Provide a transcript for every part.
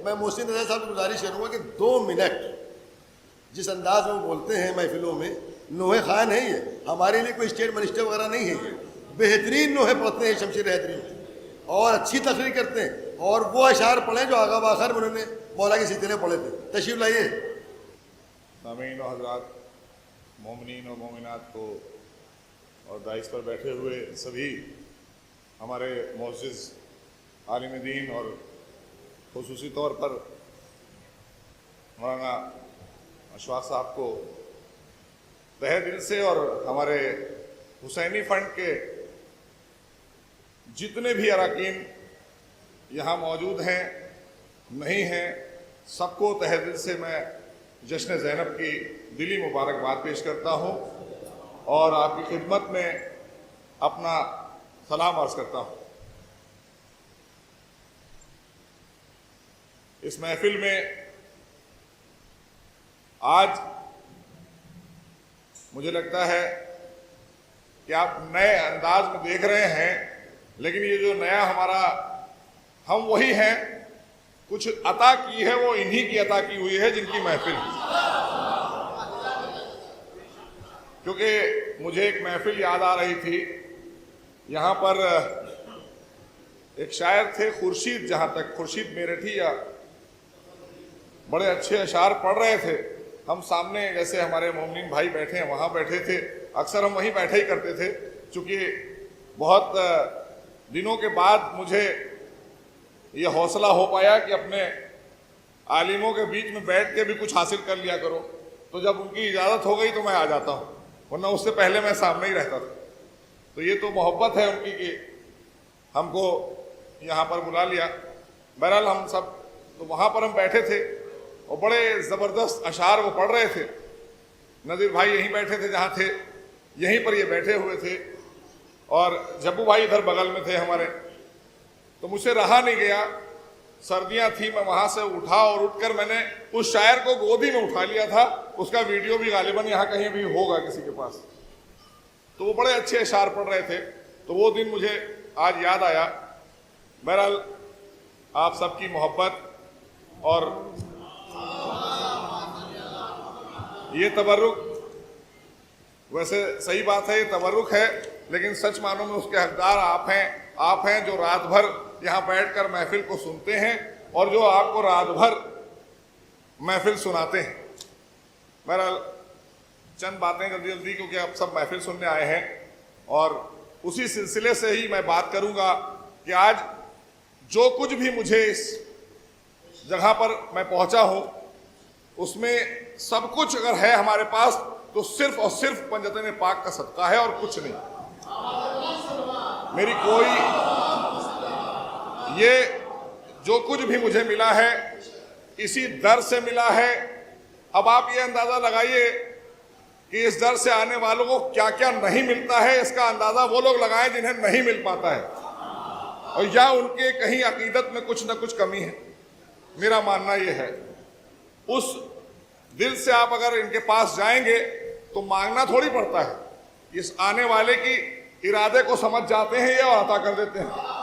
मैं मोहसिन रजा साहब से गुजारिश करूँगा कि 2 मिनट जिस अंदाज में वो बोलते हैं महफिलों में, नोहे खान है ये, हमारे लिए कोई स्टेट मिनिस्टर वगैरह नहीं है ये, बेहतरीन नोहे पढ़ते हैं शमशीर हैदरी और अच्छी तकरीर करते हैं, और वो अशार पढ़ें जो आगा बाखर में उन्होंने मौला की सीते ने पढ़े थे। तशरीफ लाइए। सामीन और हज़रात, मोमिनीन और मोमिनात को और दाइस पर बैठे हुए सभी हमारे मोअज़्ज़िज़ आलिम दीन और खुसूसी तौर पर मौलाना अशफाक साहब को तहे दिल से और हमारे हुसैनी फंड के जितने भी अरकान यहाँ मौजूद हैं नहीं हैं, सबको तहे दिल से मैं जश्न ज़ैनब की दिली मुबारकबाद पेश करता हूँ और आपकी खिदमत में अपना सलाम अर्ज़ करता हूँ। इस महफिल में आज मुझे लगता है कि आप नए अंदाज में देख रहे हैं, लेकिन ये जो नया हमारा हम वही हैं, कुछ अता की है वो इन्हीं की अता की हुई है जिनकी महफिल। क्योंकि मुझे एक महफिल याद आ रही थी, यहाँ पर एक शायर थे खुर्शीद, जहाँ तक खुर्शीद मेरठी, या बड़े अच्छे अशार पढ़ रहे थे। हम सामने जैसे हमारे मोमिनीन भाई बैठे हैं वहाँ बैठे थे, अक्सर हम वहीं बैठे ही करते थे। चूँकि बहुत दिनों के बाद मुझे ये हौसला हो पाया कि अपने आलिमों के बीच में बैठ के भी कुछ हासिल कर लिया करो, तो जब उनकी इजाज़त हो गई तो मैं आ जाता हूँ, वरना उससे पहले मैं सामने ही रहता था। तो ये तो मोहब्बत है उनकी कि हमको यहाँ पर बुला लिया। बहरहाल हम सब तो वहाँ पर हम बैठे थे और बड़े ज़बरदस्त अशार वो पढ़ रहे थे। नज़ीर भाई यहीं बैठे थे जहाँ थे, यहीं पर ये बैठे हुए थे, और जब्बू भाई इधर बगल में थे हमारे। तो मुझसे रहा नहीं गया, सर्दियाँ थी, मैं वहाँ से उठा और उठकर मैंने उस शायर को गोदी में उठा लिया था। उसका वीडियो भी गालिबन यहाँ कहीं भी होगा किसी के पास। तो वो बड़े अच्छे अशार पढ़ रहे थे, तो वो दिन मुझे आज याद आया। बहरहाल आप सबकी मोहब्बत और ये तबर्रुक, वैसे सही बात है ये तबर्रुक है, लेकिन सच मानो में उसके हकदार आप हैं जो रात भर यहाँ बैठकर महफिल को सुनते हैं और जो आपको रात भर महफिल सुनाते हैं। बहरहाल चंद बातें जल्दी जल्दी, क्योंकि आप सब महफिल सुनने आए हैं, और उसी सिलसिले से ही मैं बात करूंगा कि आज जो कुछ भी मुझे इस जगह पर मैं पहुंचा हूं, उसमें सब कुछ अगर है हमारे पास तो सिर्फ और सिर्फ पंजतन पाक का सदका है और कुछ नहीं। मेरी कोई, ये जो कुछ भी मुझे मिला है इसी दर से मिला है। अब आप ये अंदाजा लगाइए कि इस दर से आने वालों को क्या क्या नहीं मिलता है, इसका अंदाजा वो लोग लगाएं जिन्हें नहीं मिल पाता है, और या उनके कहीं अकीदत में कुछ ना कुछ कमी है। मेरा मानना ये है, उस दिल से आप अगर इनके पास जाएंगे तो मांगना थोड़ी पड़ता है, इस आने वाले की इरादे को समझ जाते हैं ये और अता कर देते हैं।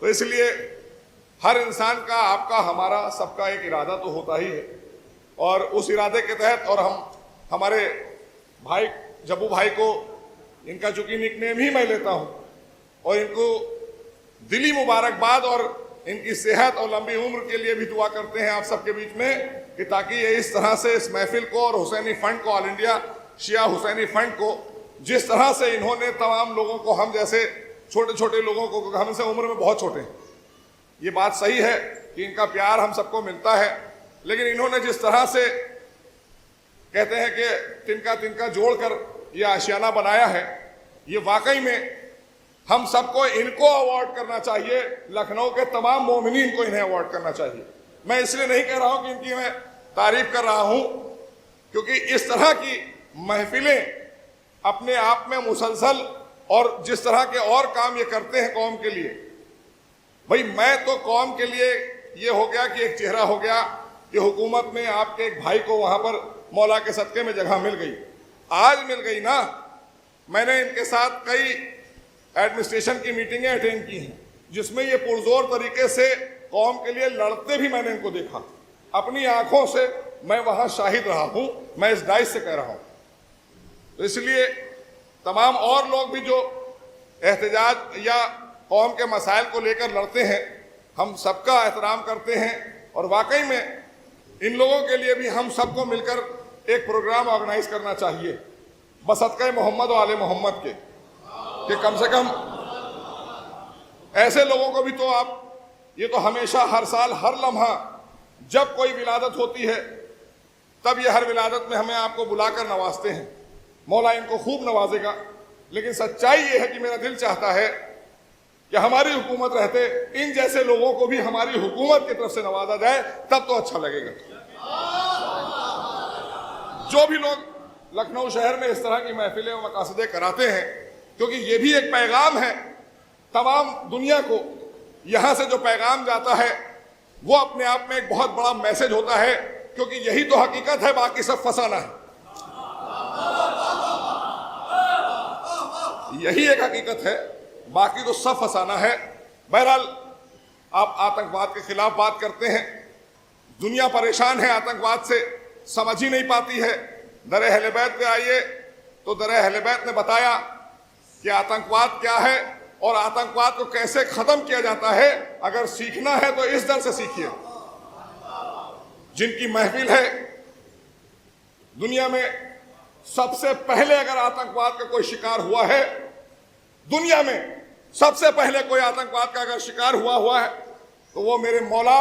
तो इसलिए हर इंसान का, आपका, हमारा, सबका एक इरादा तो होता ही है, और उस इरादे के तहत, और हम हमारे भाई जब्बू भाई को, इनका चूंकि निकनेम ही मैं लेता हूं, और इनको दिली मुबारकबाद और इनकी सेहत और लंबी उम्र के लिए भी दुआ करते हैं आप सबके बीच में, कि ताकि ये इस तरह से इस महफिल को और हुसैनी फंड को, ऑल इंडिया शिया हुसैनी फंड को, जिस तरह से इन्होंने तमाम लोगों को, हम जैसे छोटे छोटे लोगों को, हमसे उम्र में बहुत छोटे हैं, ये बात सही है कि इनका प्यार हम सबको मिलता है, लेकिन इन्होंने जिस तरह से कहते हैं कि तिनका तिनका जोड़कर ये आशियाना बनाया है, ये वाकई में हम सबको इनको अवार्ड करना चाहिए। लखनऊ के तमाम मोमिनीन को इन्हें अवार्ड करना चाहिए। मैं इसलिए नहीं कह रहा हूं कि इनकी मैं तारीफ कर रहा हूं, क्योंकि इस तरह की महफिलें अपने आप में मुसलसल, और जिस तरह के और काम ये करते हैं कौम के लिए, भाई मैं तो कौम के लिए ये हो गया कि एक चेहरा हो गया कि हुकूमत में आपके एक भाई को वहां पर मौला के सदके में जगह मिल गई, आज मिल गई ना। मैंने इनके साथ कई एडमिनिस्ट्रेशन की मीटिंगें अटेंड की हैं, जिसमें ये पुरजोर तरीके से कौम के लिए लड़ते भी मैंने इनको देखा, अपनी आंखों से मैं वहां शाहिद रहा हूं, मैं इस दायित्व से कह रहा हूं। तो इसलिए तमाम और लोग भी जो एहतजाज या कौम के मसाइल को लेकर लड़ते हैं, हम सबका एहतराम करते हैं और वाकई में इन लोगों के लिए भी हम सबको मिलकर एक प्रोग्राम ऑर्गेनाइज करना चाहिए बसदक़े मोहम्मद और आले मोहम्मद के, कि कम से कम ऐसे लोगों को भी तो आप, ये तो हमेशा हर साल हर लम्हा जब कोई विलादत होती है तब ये हर विलादत में हमें आपको बुलाकर नवाजते हैं, मौला इनको खूब नवाजेगा। लेकिन सच्चाई ये है कि मेरा दिल चाहता है कि हमारी हुकूमत रहते इन जैसे लोगों को भी हमारी हुकूमत की तरफ से नवाजा जाए, तब तो अच्छा लगेगा। जो भी लोग लखनऊ शहर में इस तरह की महफिलें और मकासदे कराते हैं, क्योंकि ये भी एक पैगाम है तमाम दुनिया को, यहां से जो पैगाम जाता है वो अपने आप में एक बहुत बड़ा मैसेज होता है, क्योंकि यही तो हकीकत है, बाकी सब फसाना है। यही एक हकीकत है, बाकी तो सब फसाना है। बहरहाल आप आतंकवाद के खिलाफ बात करते हैं, दुनिया परेशान है आतंकवाद से, समझ ही नहीं पाती है। दर अहले बैत पे आइए तो दर अहले बैत ने बताया कि आतंकवाद क्या है और आतंकवाद को कैसे खत्म किया जाता है। अगर सीखना है तो इस दर से सीखिए, जिनकी महफिल है दुनिया में सबसे पहले अगर आतंकवाद का कोई शिकार हुआ है, दुनिया में सबसे पहले कोई आतंकवाद का अगर शिकार हुआ है तो वो मेरे मौला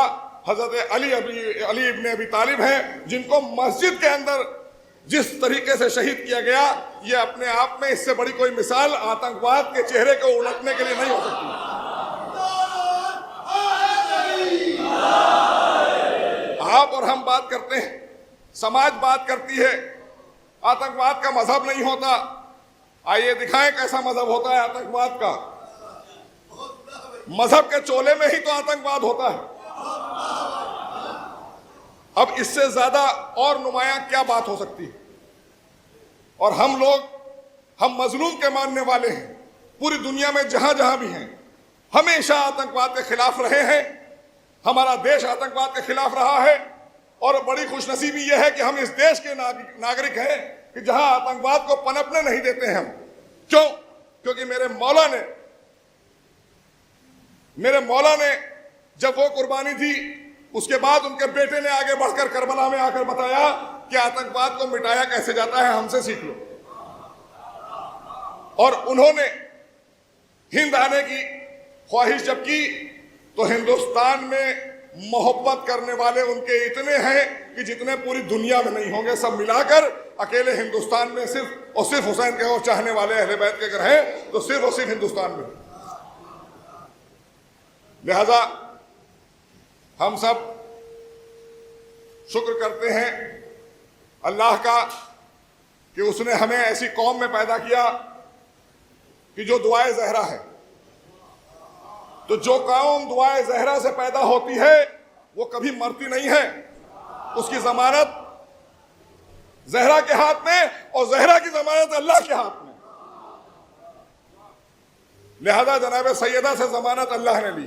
हजरत अली इब्ने अबी तालिब हैं, जिनको मस्जिद के अंदर जिस तरीके से शहीद किया गया, ये अपने आप में इससे बड़ी कोई मिसाल आतंकवाद के चेहरे को उलटने के लिए नहीं हो सकती। आप और हम बात करते हैं, समाज बात करती है, आतंकवाद का मजहब नहीं होता। आइए दिखाएं कैसा मजहब होता है आतंकवाद का। मजहब के चोले में ही तो आतंकवाद होता है। अब इससे ज्यादा और नुमाया क्या बात हो सकती है। और हम लोग, हम मजलूम के मानने वाले हैं, पूरी दुनिया में जहां जहां भी हैं, हमेशा आतंकवाद के खिलाफ रहे हैं। हमारा देश आतंकवाद के खिलाफ रहा है और बड़ी खुशनसीबी यह है कि हम इस देश के नागरिक हैं कि जहां आतंकवाद को पनपने नहीं देते हैं हम। क्यों? क्योंकि मेरे मौला ने जब वो कुर्बानी दी, उसके बाद उनके बेटे ने आगे बढ़कर करबला में आकर बताया कि आतंकवाद को मिटाया कैसे जाता है, हमसे सीख लो। और उन्होंने हिंद आने की ख्वाहिश जब की तो हिंदुस्तान में मोहब्बत करने वाले उनके इतने हैं कि जितने पूरी दुनिया में नहीं होंगे। सब मिलाकर अकेले हिंदुस्तान में सिर्फ और सिर्फ हुसैन के और चाहने वाले अहले बैत के अगर हैं तो सिर्फ और सिर्फ हिंदुस्तान में। लिहाजा हम सब शुक्र करते हैं अल्लाह का कि उसने हमें ऐसी कौम में पैदा किया कि जो दुआए ज़हरा है। तो जो कौम दुआए ज़हरा से पैदा होती है वो कभी मरती नहीं है। उसकी जमानत ज़हरा के हाथ में और ज़हरा की जमानत अल्लाह के हाथ में। लिहाजा जनाब सैयदा से जमानत अल्लाह ने ली।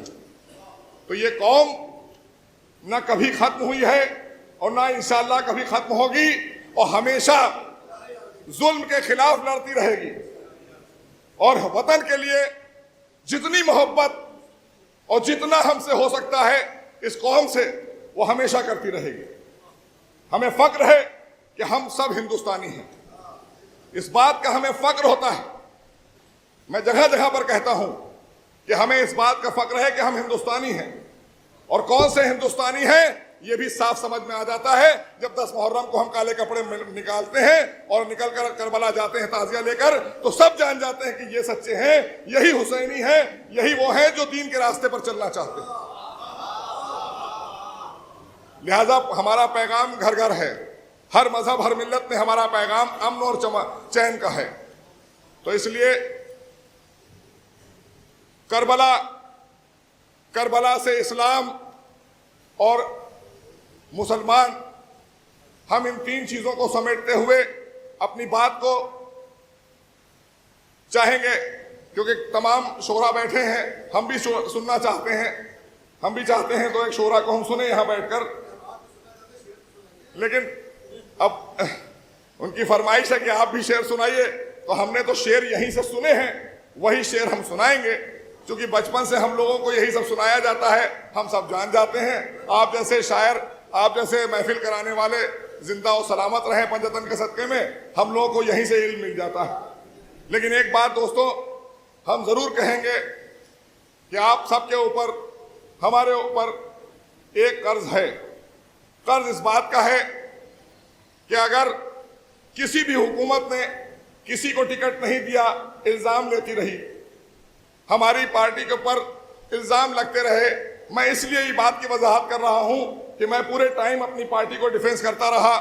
तो ये कौम ना कभी खत्म हुई है और ना इंशाअल्लाह कभी खत्म होगी और हमेशा जुल्म के खिलाफ लड़ती रहेगी। और वतन के लिए जितनी मोहब्बत और जितना हमसे हो सकता है इस कौम से वो हमेशा करती रहेगी। हमें फक्र है कि हम सब हिंदुस्तानी हैं, इस बात का हमें फक्र होता है। मैं जगह जगह पर कहता हूं कि हमें इस बात का फक्र है कि हम हिंदुस्तानी हैं। और कौन से हिंदुस्तानी हैं ये भी साफ समझ में आ जाता है जब 10 मुहर्रम को हम काले कपड़े निकालते हैं और निकल कर करबला जाते हैं ताजिया लेकर, तो सब जान जाते हैं कि ये सच्चे हैं, यही हुसैनी हैं, यही वो हैं जो दीन के रास्ते पर चलना चाहते हैं। लिहाजा हमारा पैगाम घर घर है, हर मजहब हर मिल्लत में हमारा पैगाम अमन और चैन का है। तो इसलिए करबला से इस्लाम और मुसलमान, हम इन 3 चीजों को समेटते हुए अपनी बात को चाहेंगे, क्योंकि तमाम शोरा बैठे हैं, हम भी सुनना चाहते हैं हम भी चाहते हैं तो एक शोरा को हम सुने यहां बैठकर, लेकिन अब उनकी फरमाइश है कि आप भी शेर सुनाइए, तो हमने तो शेर यहीं से सुने हैं, वही शेर हम सुनाएंगे, क्योंकि बचपन से हम लोगों को यही सब सुनाया जाता है, हम सब जान जाते हैं। आप जैसे शायर, आप जैसे महफिल कराने वाले जिंदा और सलामत रहे पंजतन के सदके में, हम लोगों को यहीं से इल्म मिल जाता है। लेकिन एक बात दोस्तों हम जरूर कहेंगे कि आप सबके ऊपर, हमारे ऊपर एक कर्ज है। कर्ज इस बात का है कि अगर किसी भी हुकूमत ने किसी को टिकट नहीं दिया, इल्जाम लेती रही, हमारी पार्टी के ऊपर इल्जाम लगते रहे, मैं इसलिए ये बात की वजाहत कर रहा हूं कि मैं पूरे टाइम अपनी पार्टी को डिफेंस करता रहा।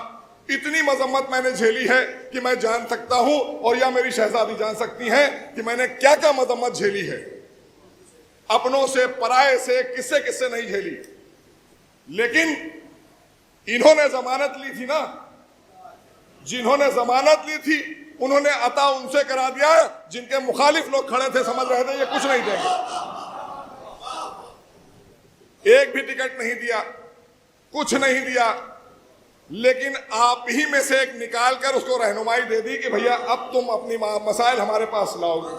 इतनी मजम्मत मैंने झेली है कि मैं जान सकता हूं, और या मेरी शहजादी जान सकती हैं कि मैंने क्या क्या मजम्मत झेली है, अपनों से, पराये से, किससे किससे नहीं झेली। लेकिन इन्होंने जमानत ली थी ना, जिन्होंने जमानत ली थी उन्होंने अता उनसे करा दिया जिनके मुखालिफ लोग खड़े थे, समझ रहे थे ये कुछ नहीं देंगे। एक भी टिकट नहीं दिया, कुछ नहीं दिया, लेकिन आप ही में से एक निकाल कर उसको रहनुमाई दे दी कि भैया अब तुम अपनी मसाइल हमारे पास लाओगे।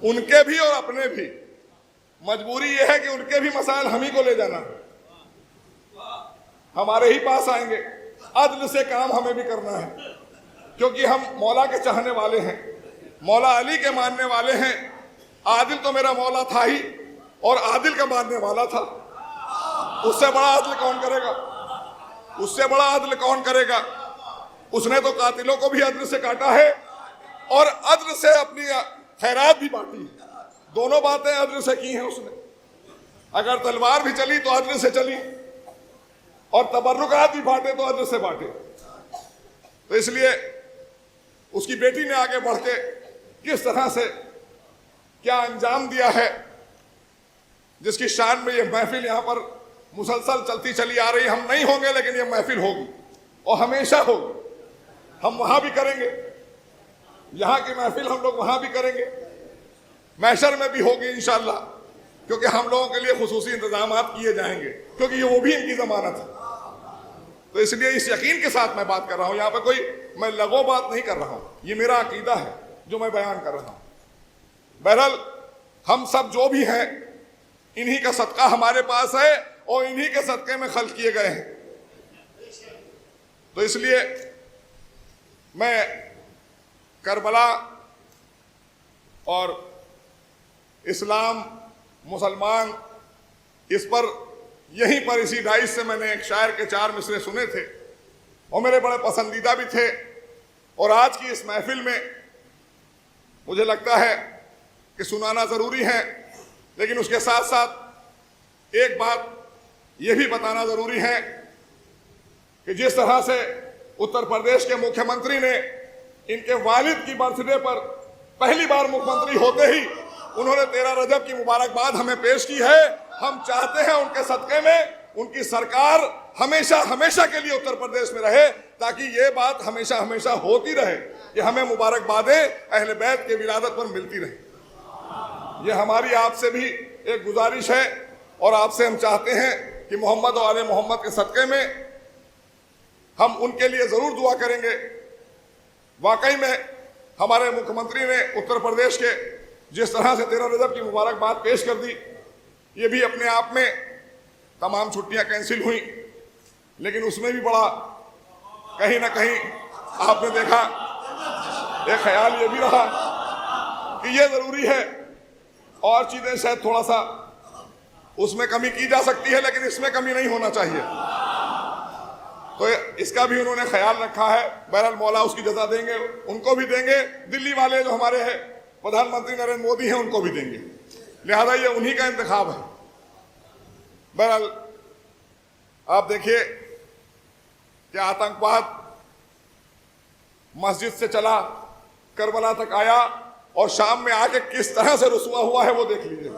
उनके भी और अपने भी मजबूरी यह है कि उनके भी मसाइल हम ही को ले जाना, हमारे ही पास आएंगे। अदल से काम हमें भी करना है, क्योंकि हम मौला के चाहने वाले हैं, मौला अली के मानने वाले हैं। आदिल तो मेरा मौला था ही, और आदिल का मानने वाला था। उससे बड़ा अदल कौन करेगा? उससे बड़ा अदल कौन करेगा? उसने तो कातिलों को भी अदल से काटा है और अदल से अपनी खैरात भी बांटी। दोनों बातें अदल से की हैं उसने। अगर तलवार भी चली तो अदल से चली, और तबर्रुकात भी बांटे तो अदल से बांटे। तो इसलिए उसकी बेटी ने आगे बढ़ के किस तरह से क्या अंजाम दिया है, जिसकी शान में यह महफिल यहां पर मुसलसल चलती चली आ रही। हम नहीं होंगे, लेकिन यह महफिल होगी और हमेशा होगी। हम वहां भी करेंगे, यहां की महफिल हम लोग वहां भी करेंगे, महशर में भी होगी इंशाअल्लाह, क्योंकि हम लोगों के लिए खुसूसी इंतजाम किए जाएंगे, क्योंकि ये वो भी इनकी जमानत है। तो इसलिए इस यकीन के साथ मैं बात कर रहा हूं, यहां पर कोई मैं लगो बात नहीं कर रहा हूं, ये मेरा अकीदा है जो मैं बयान कर रहा हूं। बहरहाल हम सब जो भी हैं, इन्हीं का सदका हमारे पास है और इन्हीं के सदके में खल्क किए गए हैं। तो इसलिए मैं करबला और इस्लाम, मुसलमान, इस पर यहीं पर इसी डाइस से मैंने एक शायर के 4 मिसरे सुने थे और मेरे बड़े पसंदीदा भी थे। और आज की इस महफिल में मुझे लगता है कि सुनाना ज़रूरी है, लेकिन उसके साथ साथ एक बात यह भी बताना ज़रूरी है कि जिस तरह से उत्तर प्रदेश के मुख्यमंत्री ने इनके वालिद की बर्थडे पर पहली बार मुख्यमंत्री होते ही उन्होंने 13 रजब की मुबारकबाद हमें पेश की है। हम चाहते हैं उनके सदके में उनकी सरकार हमेशा हमेशा के लिए उत्तर प्रदेश में रहे, ताकि ये बात हमेशा हमेशा होती रहे कि हमें मुबारकबादें अहले बैत के विलादत पर मिलती रहे। ये हमारी आपसे भी एक गुजारिश है, और आपसे हम चाहते हैं कि मोहम्मद और आले मोहम्मद के सदके में हम उनके लिए ज़रूर दुआ करेंगे। वाकई में हमारे मुख्यमंत्री ने उत्तर प्रदेश के जिस तरह से 13 रजब की मुबारकबाद पेश कर दी, ये भी अपने आप में, तमाम छुट्टियां कैंसिल हुई, लेकिन उसमें भी बड़ा कहीं ना कहीं आपने देखा एक ख्याल ये भी रहा कि ये ज़रूरी है, और चीज़ें शायद थोड़ा सा उसमें कमी की जा सकती है, लेकिन इसमें कमी नहीं होना चाहिए। तो इसका भी उन्होंने ख्याल रखा है। बहरहाल मौला उसकी जजा देंगे, उनको भी देंगे, दिल्ली वाले जो हमारे हैं प्रधानमंत्री नरेंद्र मोदी हैं उनको भी देंगे, लिहाजा ये उन्हीं का इंतखाब है। बहरहाल आप देखिए कि आतंकवाद मस्जिद से चला, करबला तक आया, और शाम में आके किस तरह से रुसवा हुआ है वो देख लीजिए।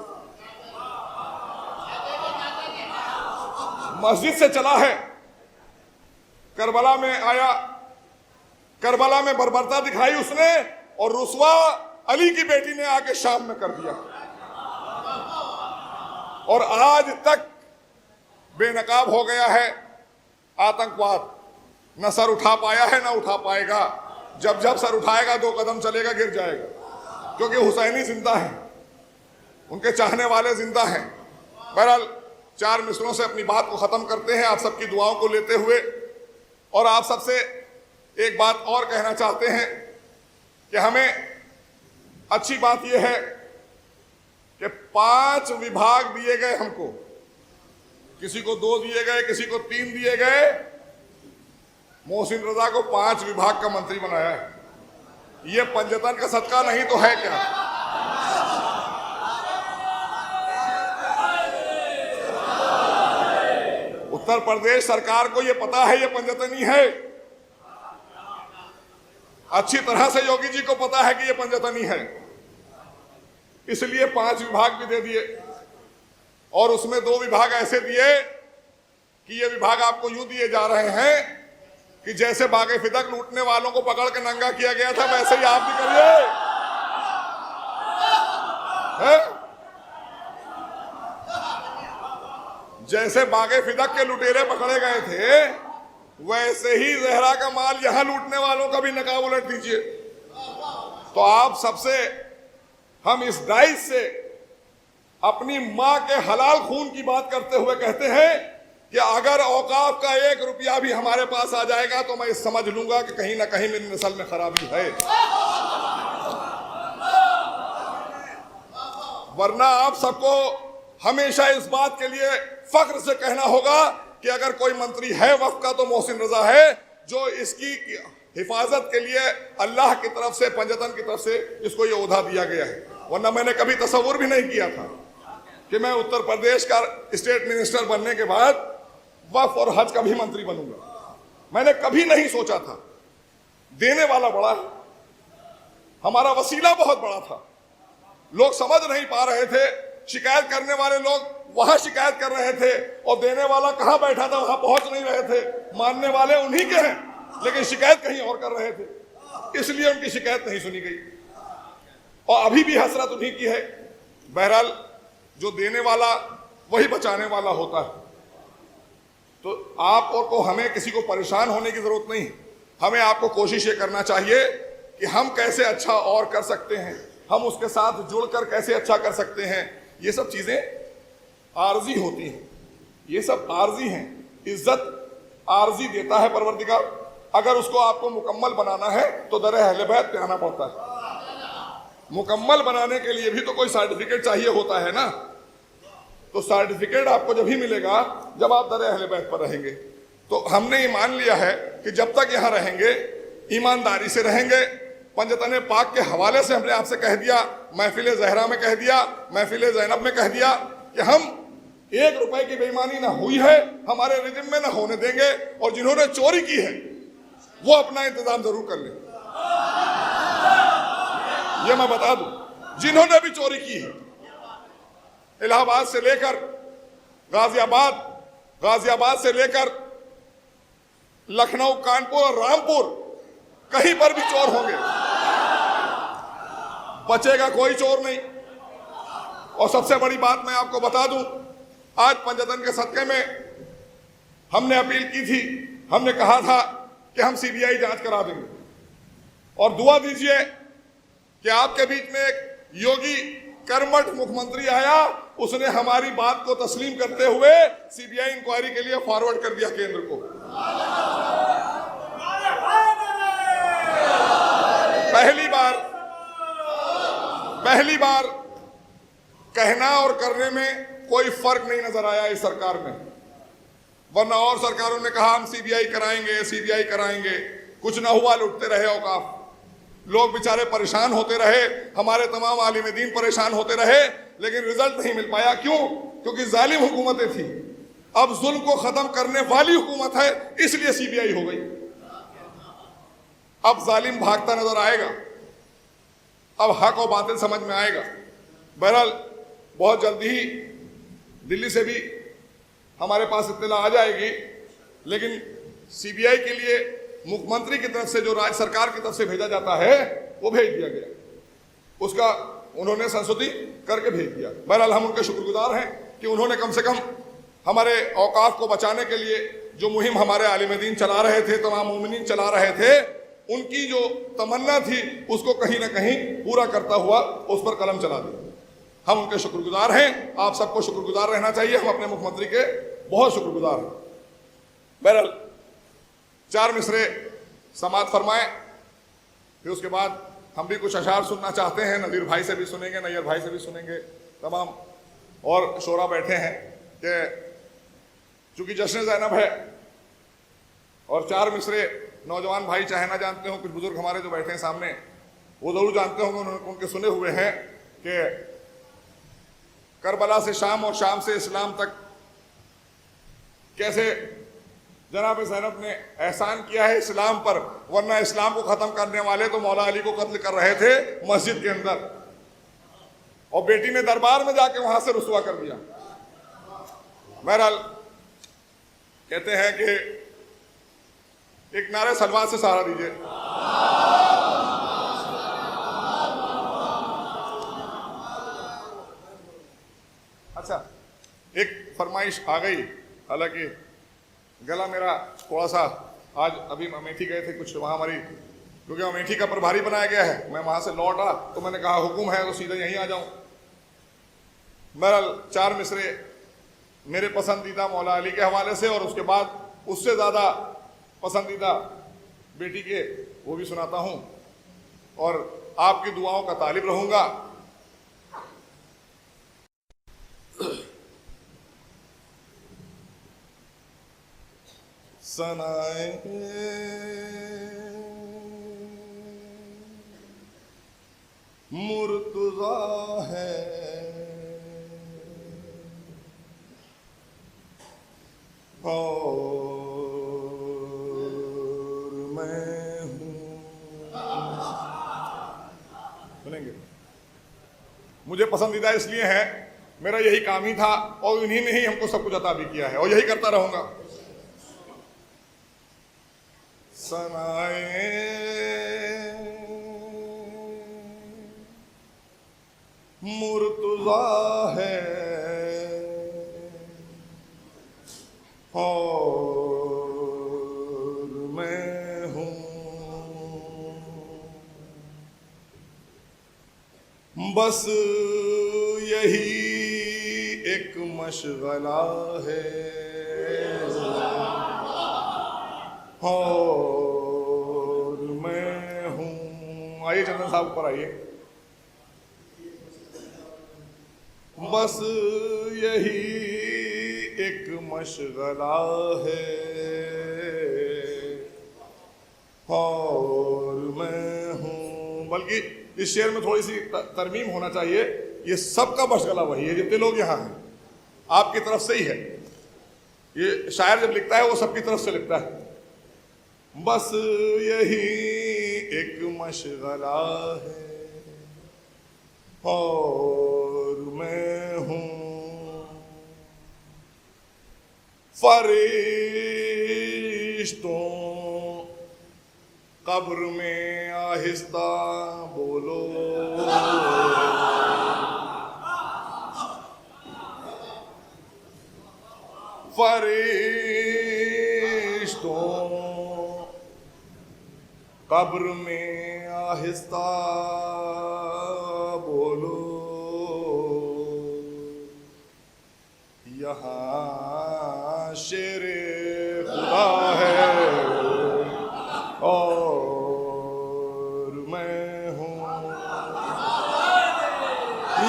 मस्जिद से चला है, करबला में आया, करबला में बर्बरता दिखाई उसने, और रुसवा अली की बेटी ने आके शाम में कर दिया। और आज तक बेनकाब हो गया है आतंकवाद, न सर उठा पाया है न उठा पाएगा। जब जब सर उठाएगा 2 कदम चलेगा गिर जाएगा, क्योंकि हुसैनी जिंदा है, उनके चाहने वाले जिंदा हैं। बहरहाल 4 मिसरों से अपनी बात को खत्म करते हैं, आप सबकी दुआओं को लेते हुए, और आप सबसे एक बात और कहना चाहते हैं कि हमें अच्छी बात यह है कि 5 विभाग दिए गए हमको, किसी को 2 दिए गए, किसी को 3 दिए गए। मोहसिन रजा को 5 विभाग का मंत्री बनाया है। ये पंजतन का सदका नहीं तो है क्या? उत्तर प्रदेश सरकार को ये पता है ये पंजतनी है, अच्छी तरह से योगी जी को पता है कि ये पंजतनी है, इसलिए 5 विभाग भी दे दिए। और उसमें 2 विभाग ऐसे दिए कि ये विभाग आपको यूं दिए जा रहे हैं कि जैसे बागे फिदक लूटने वालों को पकड़ के नंगा किया गया था, वैसे ही आप भी करिए। जैसे बागे फिदक के लुटेरे पकड़े गए थे, वैसे ही जहरा का माल यहां लूटने वालों का भी नकाब उलट दीजिए। तो आप सबसे हम इस दाइश से अपनी मां के हलाल खून की बात करते हुए कहते हैं कि अगर औकाफ का 1 रुपया भी हमारे पास आ जाएगा तो मैं समझ लूंगा कि कहीं ना कहीं मेरी नस्ल में खराबी है, वरना आप सबको हमेशा इस बात के लिए फख्र से कहना होगा कि अगर कोई मंत्री है वक्फ का तो मोहसिन रजा है, जो इसकी हिफाजत के लिए अल्लाह की तरफ से, पंजतन की तरफ से इसको ये ओहदा दिया गया है। वरना मैंने कभी तसव्वुर भी नहीं किया था कि मैं उत्तर प्रदेश का स्टेट मिनिस्टर बनने के बाद वक्फ और हज का भी मंत्री बनूंगा। मैंने कभी नहीं सोचा था। देने वाला बड़ा है, हमारा वसीला बहुत बड़ा था, लोग समझ नहीं पा रहे थे, शिकायत करने वाले लोग वहां शिकायत कर रहे थे और देने वाला कहां बैठा था वहां पहुंच नहीं रहे थे। मानने वाले उन्हीं के हैं, लेकिन शिकायत कहीं और कर रहे थे, इसलिए उनकी शिकायत नहीं सुनी गई और अभी भी हसरत उन्हीं की है। बहरहाल जो देने वाला वही बचाने वाला होता है। तो आप और को हमें किसी को परेशान होने की जरूरत नहीं, हमें आपको कोशिश ये करना चाहिए कि हम कैसे अच्छा और कर सकते हैं, हम उसके साथ जुड़कर कैसे अच्छा कर सकते हैं। ये सब चीजें आर्जी होती हैं, ये सब आर्जी हैं। इज्जत आर्जी देता है परवरदिगार, अगर उसको आपको मुकम्मल बनाना है तो दर अहले बैत पे आना पड़ता है। मुकम्मल बनाने के लिए भी तो कोई सर्टिफिकेट चाहिए होता है ना, तो सर्टिफिकेट आपको जब ही मिलेगा जब आप दर अहले बैत पर रहेंगे। तो हमने ईमान लिया है कि जब तक यहाँ रहेंगे ईमानदारी से रहेंगे। पंजतन पाक के हवाले से हमने आपसे कह दिया, महफिल जहरा में कह दिया, महफिल ज़ैनब में कह दिया कि हम 1 रुपए की बेईमानी ना हुई है, हमारे रिजिम में ना होने देंगे, और जिन्होंने चोरी की है वो अपना इंतजाम जरूर कर लें। ये मैं बता दूं, जिन्होंने भी चोरी की है, इलाहाबाद से लेकर गाजियाबाद से लेकर लखनऊ, कानपुर और रामपुर, कहीं पर भी चोर होंगे, बचेगा कोई चोर नहीं। और सबसे बड़ी बात मैं आपको बता दूं, आज पंजतन के सदके में हमने अपील की थी, हमने कहा था कि हम सीबीआई जांच करा देंगे, और दुआ दीजिए कि आपके बीच में एक योगी कर्मठ मुख्यमंत्री आया, उसने हमारी बात को तस्लीम करते हुए सीबीआई इंक्वायरी के लिए फॉरवर्ड कर दिया केंद्र को। पहली बार कहना और करने में कोई फर्क नहीं नजर आया इस सरकार में, वरना और सरकारों ने कहा हम सीबीआई कराएंगे, कुछ ना हुआ, लुटते रहे औकाफ, लोग बेचारे परेशान होते रहे, हमारे तमाम आलिम दीन परेशान होते रहे, लेकिन रिजल्ट नहीं मिल पाया। क्यों? क्योंकि जालिम हुकूमतें थी। अब जुल्म को खत्म करने वाली हुकूमत है, इसलिए सीबीआई हो गई। अब जालिम भागता नजर आएगा, अब हक और बातिल समझ में आएगा। बहरहाल बहुत जल्दी ही दिल्ली से भी हमारे पास इत्तला आ जाएगी, लेकिन सीबीआई के लिए मुख्यमंत्री की तरफ से जो राज्य सरकार की तरफ से भेजा जाता है वो भेज दिया गया, उसका उन्होंने संशोधित करके भेज दिया। बहरहाल हम उनके शुक्रगुजार हैं कि उन्होंने कम से कम हमारे औकाफ को बचाने के लिए जो मुहिम हमारे आलिम दीन चला रहे थे, तमाम मोमिनीन चला रहे थे, उनकी जो तमन्ना थी उसको कहीं ना कहीं पूरा करता हुआ उस पर कलम चला दिया। हम उनके शुक्रगुजार हैं। आप सबको शुक्रगुजार रहना चाहिए। हम अपने मुख्यमंत्री के बहुत शुक्रगुजार हैं। बहरहाल 4 मिसरे समाअत फरमाए, फिर उसके बाद हम भी कुछ अशार सुनना चाहते हैं। नज़ीर भाई से भी सुनेंगे, नैयर भाई से भी सुनेंगे, तमाम और शोरा बैठे हैं कि चूंकि जश्न ज़ैनब है और 4 मिसरे नौजवान भाई चाहे ना जानते हो, कुछ बुजुर्ग हमारे जो बैठे हैं सामने वो जरूर जानते होंगे, उन्होंने उनके सुने हुए हैं कि करबला से शाम और शाम से इस्लाम तक कैसे जनाब ज़ैनब ने एहसान किया है इस्लाम पर, वरना इस्लाम को ख़त्म करने वाले तो मौला अली को कत्ल कर रहे थे मस्जिद के अंदर, और बेटी ने दरबार में जाके वहां से रुसवा कर दिया। बहरहाल कहते हैं कि एक नारे सलवात से सहारा दीजिए। अच्छा, एक फरमाइश आ गई, हालांकि गला मेरा थोड़ा सा, आज अभी अमेठी गए थे कुछ वहाँ हमारी, क्योंकि अमेठी का प्रभारी बनाया गया है, मैं वहाँ से लौटा तो मैंने कहा हुक्म है तो सीधे यहीं आ जाऊँ। बहरहाल 4 मिसरे मेरे पसंदीदा मौला अली के हवाले से, और उसके बाद उससे ज़्यादा पसंदीदा बेटी के वो भी सुनाता हूँ, और आपकी दुआओं का तालिब रहूँगा। सनाए मुर्तज़ा है और मैं हूँ। सुनेंगे? मुझे पसंदीदा इसलिए है, मेरा यही काम ही था और इन्हीं ने ही हमको सब कुछ अता भी किया है और यही करता रहूंगा। सनाए मुर्तज़ा है और मैं हूँ, बस यही एक मशगला है और मैं हूँ। आइए चंदन साहब ऊपर आइए। बस यही एक मशगला है और मैं हूँ। बल्कि इस शेर में थोड़ी सी तरमीम होना चाहिए, ये सबका मशगला वही है, जितने लोग यहाँ हैं आपकी तरफ से ही है। ये शायर जब लिखता है वो सबकी तरफ से लिखता है। बस यही एक मशगला है और मैं हूँ, फरिश्तों कब्र में आहिस्ता बोलो, फरिश्तों कब्र में आहिस्ता बोलो, यहाँ शेरे खुदा है और मैं हूँ,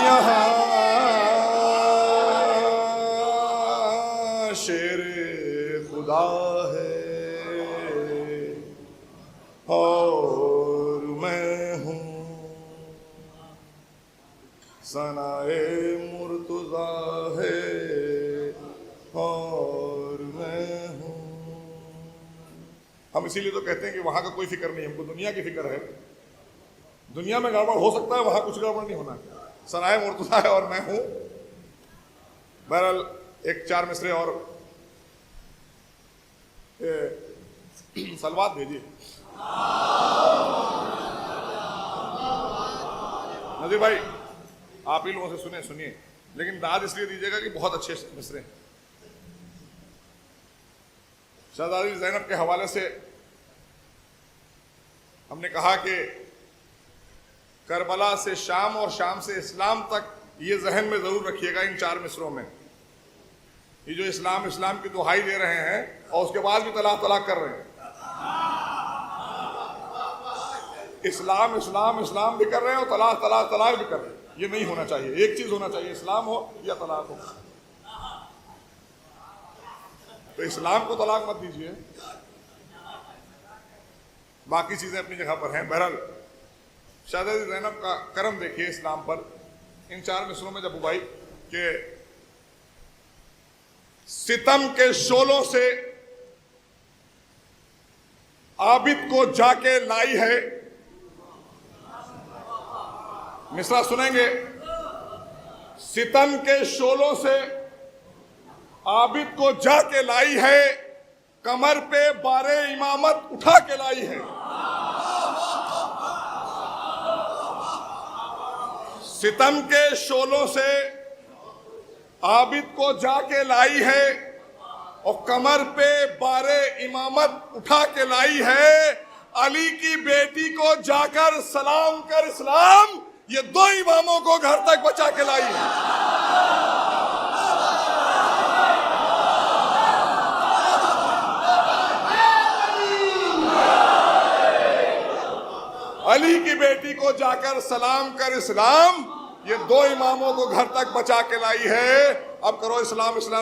यहाँ शेरे खुदा है और मैं हूँ, सनाए मुर्तज़ा है और मैं हूँ। हम इसीलिए तो कहते हैं कि वहाँ का कोई फिक्र नहीं, हमको दुनिया की फिक्र है। दुनिया में गड़बड़ हो सकता है, वहाँ कुछ गड़बड़ नहीं होना। सनाए मुर्तज़ा है और मैं हूँ। बहरहाल एक 4 मिसरे और सलवात भेजिए। नज़ीर भाई आप ही लोगों से सुनिए, लेकिन दाद इसलिए दीजिएगा कि बहुत अच्छे मिसरे हैं। शहजादी ज़ैनब के हवाले से हमने कहा कि करबला से शाम और शाम से इस्लाम तक, ये जहन में जरूर रखिएगा इन 4 मिसरों में। ये जो इस्लाम इस्लाम की दुहाई दे रहे हैं और उसके बाद भी तलाक तलाक कर रहे हैं, इस्लाम इस्लाम इस्लाम भी कर रहे हैं और तलाक तलाक तलाक भी कर रहे हैं। ये नहीं होना चाहिए। एक चीज होना चाहिए, इस्लाम हो या तलाक हो। तो इस्लाम को तलाक मत दीजिए, बाकी चीजें अपनी जगह पर हैं। बहरहाल शहजादी ज़ैनब का करम देखिए इस्लाम पर। इन 4 मिसरों में जब उबाई के सितम के शोलों से आबिद को जाके लाई है, मिसरा सुनेंगे। सितम के शोलों से आबिद को जाके लाई है, कमर पे बारे इमामत उठा के लाई है। सितम के शोलों से आबिद को जाके लाई है और कमर पे बारे इमामत उठा के लाई है। अली की बेटी को जाकर सलाम कर इस्लाम, ये 2 इमामों को घर तक बचा के लाई है। अली की बेटी को जाकर सलाम कर इस्लाम, ये 2 इमामों को घर तक बचा के लाई है। अब करो इस्लाम इस्लाम।